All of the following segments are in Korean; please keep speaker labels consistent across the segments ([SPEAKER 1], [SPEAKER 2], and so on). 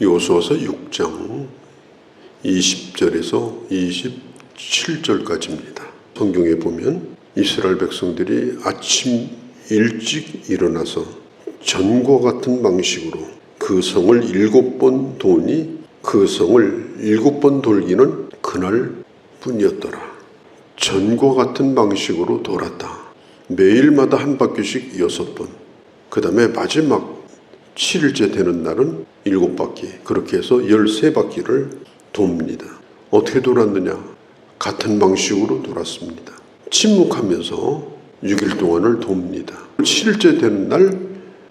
[SPEAKER 1] 여호수아서 6장 20절에서 27절까지입니다. 성경에 보면 이스라엘 백성들이 아침 일찍 일어나서 전과 같은 방식으로 그 성을 7번 도니 그 성을 7번 돌기는 그날 뿐이었더라. 전과 같은 방식으로 돌았다. 매일마다 한 바퀴씩 6번. 그 다음에 마지막 7일째 되는 날은 7바퀴. 그렇게 해서 13바퀴를 돕니다. 어떻게 돌았느냐? 같은 방식으로 돌았습니다. 침묵하면서 6일 동안을 돕니다. 7일째 되는 날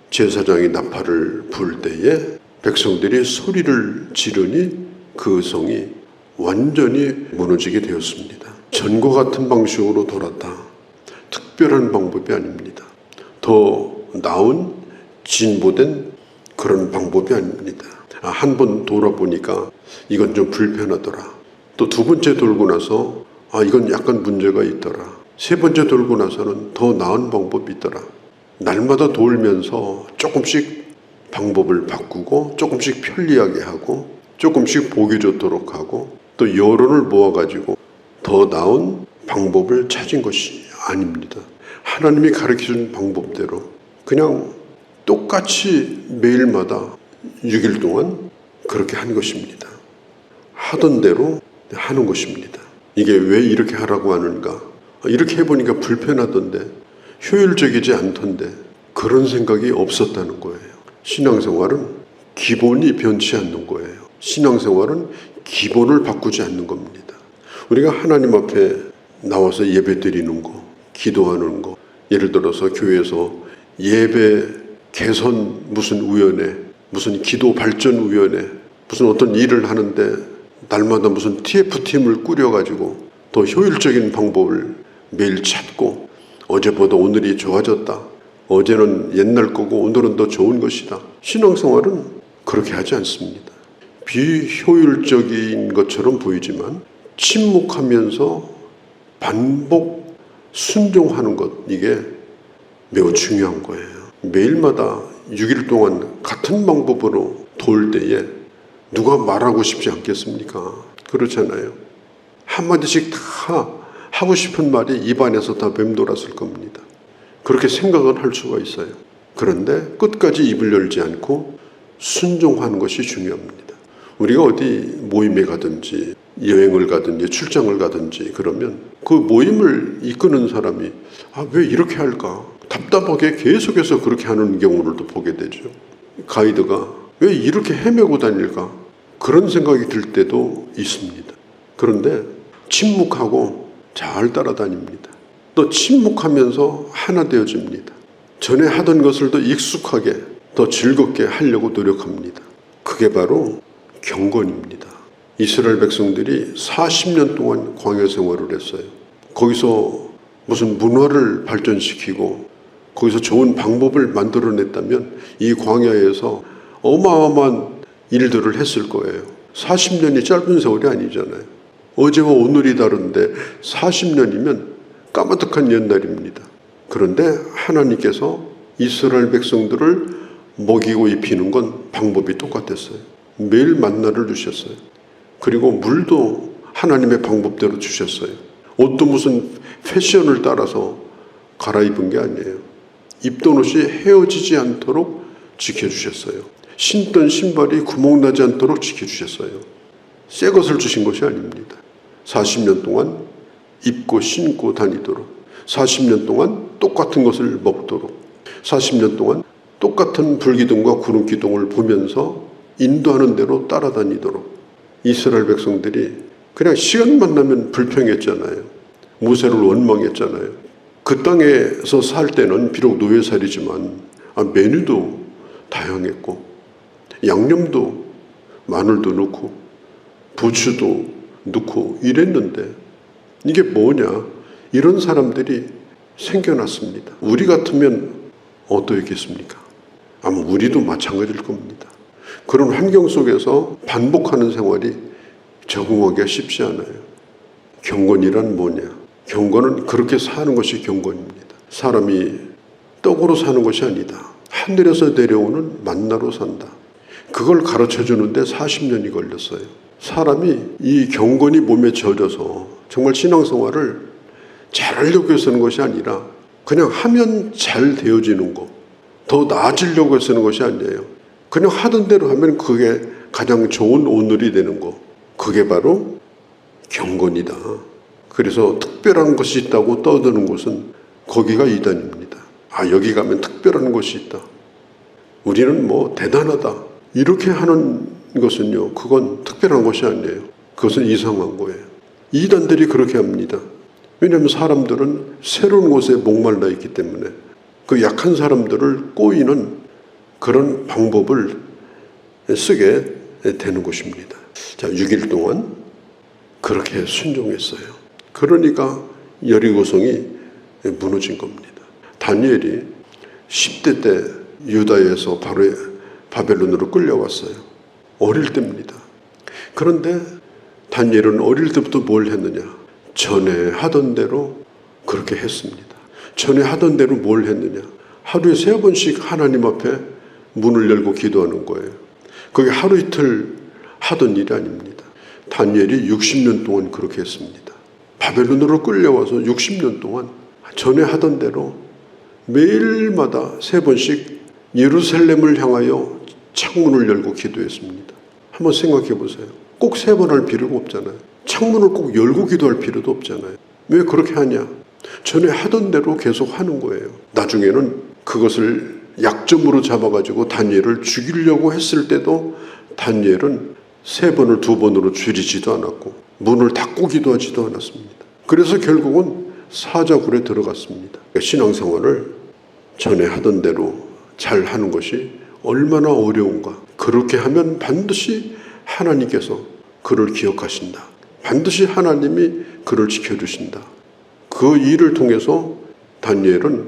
[SPEAKER 1] 제사장이 나팔을 불 때에 백성들이 소리를 지르니 그 성이 완전히 무너지게 되었습니다. 전과 같은 방식으로 돌았다. 특별한 방법이 아닙니다. 더 나은 진보된 그런 방법이 아닙니다. 한 번 돌아보니까 이건 좀 불편하더라. 또 두 번째 돌고 나서 이건 약간 문제가 있더라. 세 번째 돌고 나서는 더 나은 방법이 있더라. 날마다 돌면서 조금씩 방법을 바꾸고 조금씩 편리하게 하고 조금씩 보기 좋도록 하고 또 여론을 모아가지고 더 나은 방법을 찾은 것이 아닙니다. 하나님이 가르쳐준 방법대로 그냥 똑같이 매일마다 6일 동안 그렇게 한 것입니다. 하던 대로 하는 것입니다. 이게 왜 이렇게 하라고 하는가? 이렇게 해보니까 불편하던데, 효율적이지 않던데, 그런 생각이 없었다는 거예요. 신앙생활은 기본이 변치 않는 거예요. 신앙생활은 기본을 바꾸지 않는 겁니다. 우리가 하나님 앞에 나와서 예배 드리는 거, 기도하는 거, 예를 들어서 교회에서 예배 개선 무슨 위원회, 무슨 기도 발전 위원회, 무슨 어떤 일을 하는데 날마다 무슨 TF팀을 꾸려가지고 더 효율적인 방법을 매일 찾고 어제보다 오늘이 좋아졌다. 어제는 옛날 거고 오늘은 더 좋은 것이다. 신앙생활은 그렇게 하지 않습니다. 비효율적인 것처럼 보이지만 침묵하면서 반복 순종하는 것, 이게 매우 중요한 거예요. 매일마다 6일 동안 같은 방법으로 돌 때에 누가 말하고 싶지 않겠습니까? 그렇잖아요. 한마디씩 다 하고 싶은 말이 입안에서 다 맴돌았을 겁니다. 그렇게 생각은 할 수가 있어요. 그런데 끝까지 입을 열지 않고 순종하는 것이 중요합니다. 우리가 어디 모임에 가든지 여행을 가든지 출장을 가든지 그러면 그 모임을 이끄는 사람이 왜 이렇게 할까? 답답하게 계속해서 그렇게 하는 경우를 또 보게 되죠. 가이드가 왜 이렇게 헤매고 다닐까? 그런 생각이 들 때도 있습니다. 그런데 침묵하고 잘 따라다닙니다. 또 침묵하면서 하나 되어집니다. 전에 하던 것을 더 익숙하게, 더 즐겁게 하려고 노력합니다. 그게 바로 경건입니다. 이스라엘 백성들이 40년 동안 광야 생활을 했어요. 거기서 무슨 문화를 발전시키고 거기서 좋은 방법을 만들어냈다면 이 광야에서 어마어마한 일들을 했을 거예요. 40년이 짧은 세월이 아니잖아요. 어제와 오늘이 다른데 40년이면 까마득한 옛날입니다. 그런데 하나님께서 이스라엘 백성들을 먹이고 입히는 건 방법이 똑같았어요. 매일 만나를 주셨어요. 그리고 물도 하나님의 방법대로 주셨어요. 옷도 무슨 패션을 따라서 갈아입은 게 아니에요. 입던 옷이 헤어지지 않도록 지켜주셨어요. 신던 신발이 구멍나지 않도록 지켜주셨어요. 새 것을 주신 것이 아닙니다. 40년 동안 입고 신고 다니도록, 40년 동안 똑같은 것을 먹도록, 40년 동안 똑같은 불기둥과 구름기둥을 보면서 인도하는 대로 따라다니도록. 이스라엘 백성들이 그냥 시간만 나면 불평했잖아요. 모세를 원망했잖아요. 그 땅에서 살 때는 비록 노예살이지만 메뉴도 다양했고 양념도 마늘도 넣고 부추도 넣고 이랬는데 이게 뭐냐? 이런 사람들이 생겨났습니다. 우리 같으면 어떠했겠습니까? 아마 우리도 마찬가지일 겁니다. 그런 환경 속에서 반복하는 생활이 적응하기가 쉽지 않아요. 경건이란 뭐냐? 경건은 그렇게 사는 것이 경건입니다. 사람이 떡으로 사는 것이 아니다. 하늘에서 내려오는 만나로 산다. 그걸 가르쳐 주는데 40년이 걸렸어요. 사람이 이 경건이 몸에 젖어서 정말 신앙생활을 잘하려고 해서 하는 것이 아니라 그냥 하면 잘 되어지는 거, 더 나아지려고 해서 하는 것이 아니에요. 그냥 하던 대로 하면 그게 가장 좋은 오늘이 되는 거, 그게 바로 경건이다. 그래서 특별한 것이 있다고 떠드는 곳은 거기가 이단입니다. 아, 여기 가면 특별한 것이 있다, 우리는 뭐 대단하다, 이렇게 하는 것은요, 그건 특별한 것이 아니에요. 그것은 이상한 거예요. 이단들이 그렇게 합니다. 왜냐하면 사람들은 새로운 것에 목말라 있기 때문에 그 약한 사람들을 꼬이는 그런 방법을 쓰게 되는 것입니다. 자, 6일 동안 그렇게 순종했어요. 그러니까 여리고성이 무너진 겁니다. 다니엘이 10대 때 유다에서 바로 바벨론으로 끌려왔어요. 어릴 때입니다. 그런데 다니엘은 어릴 때부터 뭘 했느냐? 전에 하던 대로 그렇게 했습니다. 전에 하던 대로 뭘 했느냐? 하루에 3번씩 하나님 앞에 문을 열고 기도하는 거예요. 그게 하루 이틀 하던 일이 아닙니다. 다니엘이 60년 동안 그렇게 했습니다. 바벨론으로 끌려와서 60년 동안 전에 하던 대로 매일마다 3번씩 예루살렘을 향하여 창문을 열고 기도했습니다. 한번 생각해 보세요. 꼭 3번 할 필요가 없잖아요. 창문을 꼭 열고 기도할 필요도 없잖아요. 왜 그렇게 하냐? 전에 하던 대로 계속 하는 거예요. 나중에는 그것을 약점으로 잡아가지고 다니엘을 죽이려고 했을 때도 다니엘은 3번을 2번으로 줄이지도 않았고 문을 닫고 기도하지도 않았습니다. 그래서 결국은 사자굴에 들어갔습니다. 신앙생활을 전에 하던 대로 잘 하는 것이 얼마나 어려운가. 그렇게 하면 반드시 하나님께서 그를 기억하신다. 반드시 하나님이 그를 지켜주신다. 그 일을 통해서 다니엘은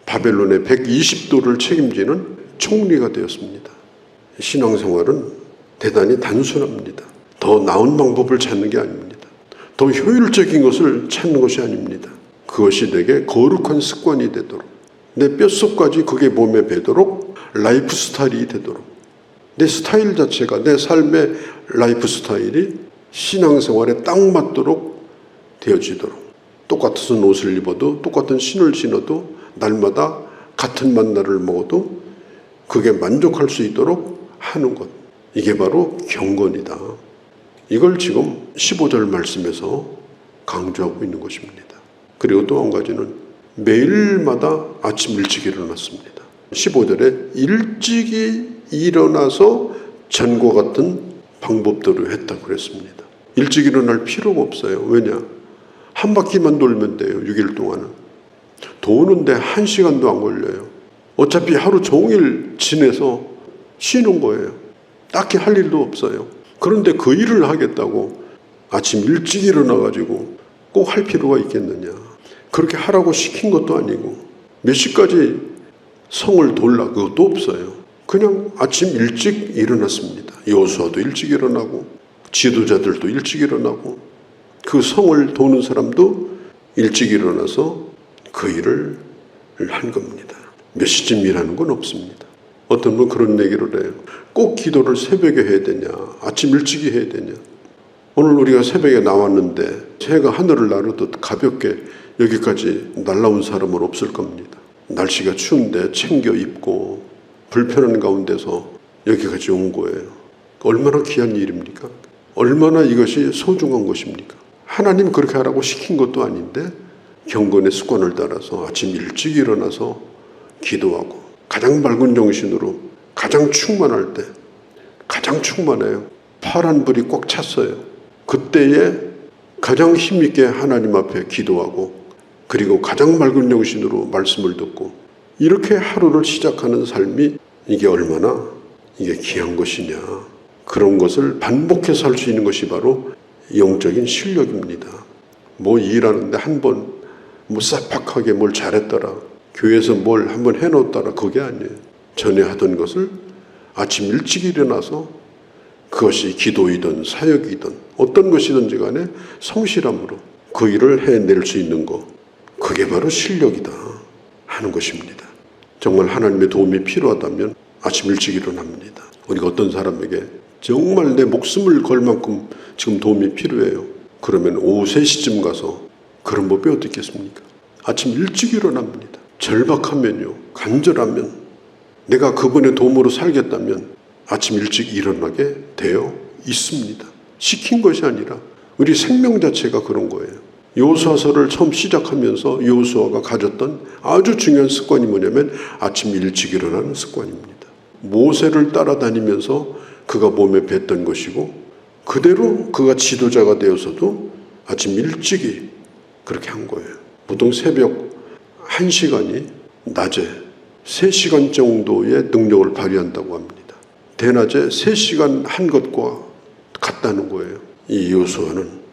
[SPEAKER 1] 바벨론의 120도를 책임지는 총리가 되었습니다. 신앙생활은 대단히 단순합니다. 더 나은 방법을 찾는 게 아닙니다. 더 효율적인 것을 찾는 것이 아닙니다. 그것이 내게 거룩한 습관이 되도록, 내 뼛속까지 그게 몸에 배도록, 라이프 스타일이 되도록, 내 스타일 자체가, 내 삶의 라이프 스타일이 신앙생활에 딱 맞도록 되어지도록, 똑같은 옷을 입어도 똑같은 신을 신어도 날마다 같은 만나를 먹어도 그게 만족할 수 있도록 하는 것, 이게 바로 경건이다. 이걸 지금 15절 말씀에서 강조하고 있는 것입니다. 그리고 또 한 가지는 매일마다 아침 일찍 일어났습니다. 15절에 일찍이 일어나서 전과 같은 방법대로 했다고 그랬습니다. 일찍 일어날 필요가 없어요. 왜냐? 한 바퀴만 돌면 돼요. 6일 동안은. 도는데 1시간도 안 걸려요. 어차피 하루 종일 지내서 쉬는 거예요. 딱히 할 일도 없어요. 그런데 그 일을 하겠다고 아침 일찍 일어나가지고 꼭 할 필요가 있겠느냐. 그렇게 하라고 시킨 것도 아니고 몇 시까지 성을 돌라 그것도 없어요. 그냥 아침 일찍 일어났습니다. 여호수아도 일찍 일어나고 지도자들도 일찍 일어나고 그 성을 도는 사람도 일찍 일어나서 그 일을 한 겁니다. 몇 시쯤 일하는 건 없습니다. 어떤 분 그런 얘기를 해요. 꼭 기도를 새벽에 해야 되냐, 아침 일찍이 해야 되냐. 오늘 우리가 새벽에 나왔는데 해가 하늘을 나르듯 가볍게 여기까지 날아온 사람은 없을 겁니다. 날씨가 추운데 챙겨 입고 불편한 가운데서 여기까지 온 거예요. 얼마나 귀한 일입니까? 얼마나 이것이 소중한 것입니까? 하나님 그렇게 하라고 시킨 것도 아닌데 경건의 습관을 따라서 아침 일찍 일어나서 기도하고 가장 맑은 정신으로 가장 충만할 때, 가장 충만해요. 파란 불이 꽉 찼어요. 그때에 가장 힘있게 하나님 앞에 기도하고 그리고 가장 맑은 정신으로 말씀을 듣고 이렇게 하루를 시작하는 삶이 이게 얼마나 이게 귀한 것이냐. 그런 것을 반복해서 할 수 있는 것이 바로 영적인 실력입니다. 뭐 일하는데 한번 뭐 싹팍하게 뭘 잘했더라, 교회에서 뭘 한번 해놓았더라, 그게 아니에요. 전에 하던 것을 아침 일찍 일어나서 그것이 기도이든 사역이든 어떤 것이든지 간에 성실함으로 그 일을 해낼 수 있는 것, 그게 바로 실력이다 하는 것입니다. 정말 하나님의 도움이 필요하다면 아침 일찍 일어납니다. 우리가 어떤 사람에게 정말 내 목숨을 걸 만큼 지금 도움이 필요해요. 그러면 오후 3시쯤 가서 그런 법이 어디 있겠습니까? 아침 일찍 일어납니다. 절박하면요, 간절하면, 내가 그분의 도움으로 살겠다면 아침 일찍 일어나게 되어 있습니다. 시킨 것이 아니라 우리 생명 자체가 그런 거예요. 여호수아서를 처음 시작하면서 여호수아가 가졌던 아주 중요한 습관이 뭐냐면 아침 일찍 일어나는 습관입니다. 모세를 따라다니면서 그가 몸에 뱄던 것이고, 그대로 그가 지도자가 되어서도 아침 일찍이 그렇게 한 거예요. 보통 새벽 1시간이 낮에 3시간 정도의 능력을 발휘한다고 합니다. 대낮에 3시간 한 것과 같다는 거예요. 이 여호수아는,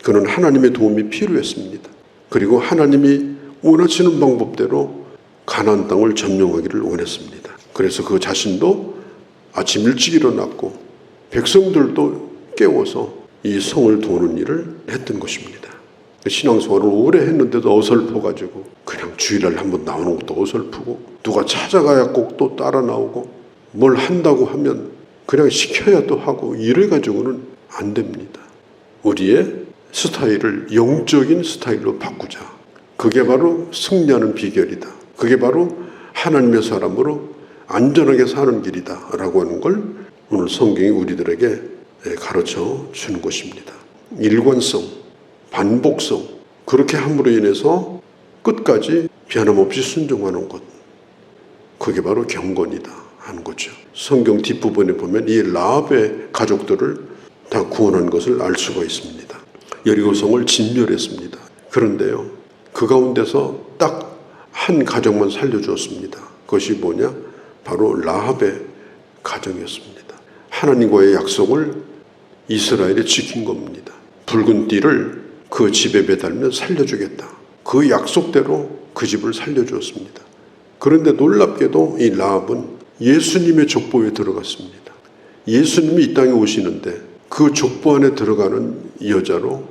[SPEAKER 1] 그는 하나님의 도움이 필요했습니다. 그리고 하나님이 원하시는 방법대로 가나안 땅을 점령하기를 원했습니다. 그래서 그 자신도 아침 일찍 일어났고 백성들도 깨워서 이 성을 도는 일을 했던 것입니다. 신앙생활을 오래 했는데도 어설퍼가지고 그냥 주일날 한번 나오는 것도 어설프고, 누가 찾아가야 꼭 또 따라 나오고, 뭘 한다고 하면 그냥 시켜야 또 하고, 이래가지고는 안 됩니다. 우리의 스타일을 영적인 스타일로 바꾸자. 그게 바로 승리하는 비결이다. 그게 바로 하나님의 사람으로 안전하게 사는 길이다 라고 하는 걸 오늘 성경이 우리들에게 가르쳐 주는 것입니다. 일관성, 반복성, 그렇게 함으로 인해서 끝까지 변함없이 순종하는 것, 그게 바로 경건이다 하는 거죠. 성경 뒷부분에 보면 이 라합의 가족들을 다 구원한 것을 알 수가 있습니다. 여리고성을 진멸했습니다. 그런데요, 그 가운데서 딱 한 가정만 살려주었습니다. 그것이 뭐냐? 바로 라합의 가정이었습니다. 하나님과의 약속을 이스라엘이 지킨 겁니다. 붉은 띠를 그 집에 매달면 살려주겠다. 그 약속대로 그 집을 살려주었습니다. 그런데 놀랍게도 이 라합은 예수님의 족보에 들어갔습니다. 예수님이 이 땅에 오시는데 그 족보 안에 들어가는 여자로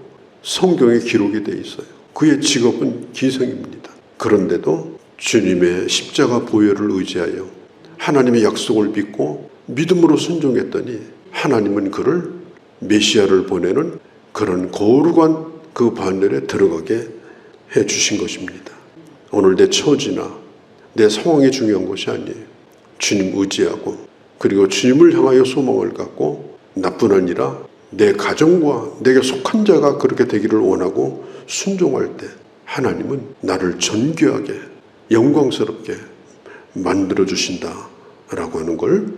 [SPEAKER 1] 성경에 기록이 되어 있어요. 그의 직업은 기생입니다. 그런데도 주님의 십자가 보혈을 의지하여 하나님의 약속을 믿고 믿음으로 순종했더니 하나님은 그를 메시아를 보내는 그런 거룩한 그 반열에 들어가게 해주신 것입니다. 오늘 내 처지나 내 상황이 중요한 것이 아니에요. 주님 의지하고, 그리고 주님을 향하여 소망을 갖고, 나뿐 아니라 내 가정과 내게 속한 자가 그렇게 되기를 원하고 순종할 때 하나님은 나를 존귀하게 영광스럽게 만들어주신다 라고 하는 걸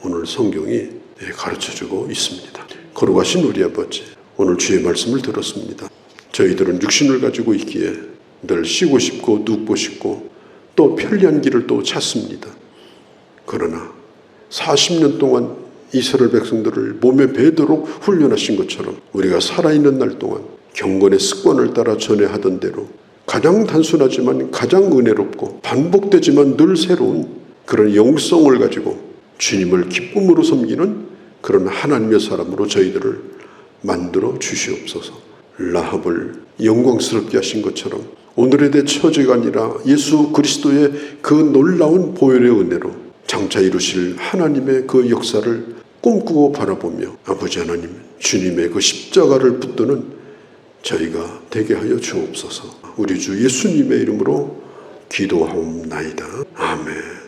[SPEAKER 1] 오늘 성경이 가르쳐주고 있습니다. 거룩하신 우리 아버지, 오늘 주의 말씀을 들었습니다. 저희들은 육신을 가지고 있기에 늘 쉬고 싶고 눕고 싶고 또 편리한 길을 또 찾습니다. 그러나 40년 동안 이스라엘 백성들을 몸에 배도록 훈련하신 것처럼 우리가 살아있는 날 동안 경건의 습관을 따라 전에 하던 대로 가장 단순하지만 가장 은혜롭고 반복되지만 늘 새로운 그런 영성을 가지고 주님을 기쁨으로 섬기는 그런 하나님의 사람으로 저희들을 만들어 주시옵소서. 라합을 영광스럽게 하신 것처럼 오늘의 내 처지가 아니라 예수 그리스도의 그 놀라운 보혈의 은혜로 장차 이루실 하나님의 그 역사를 꿈꾸고 바라보며 아버지 하나님, 주님의 그 십자가를 붙드는 저희가 되게 하여 주옵소서. 우리 주 예수님의 이름으로 기도하옵나이다. 아멘.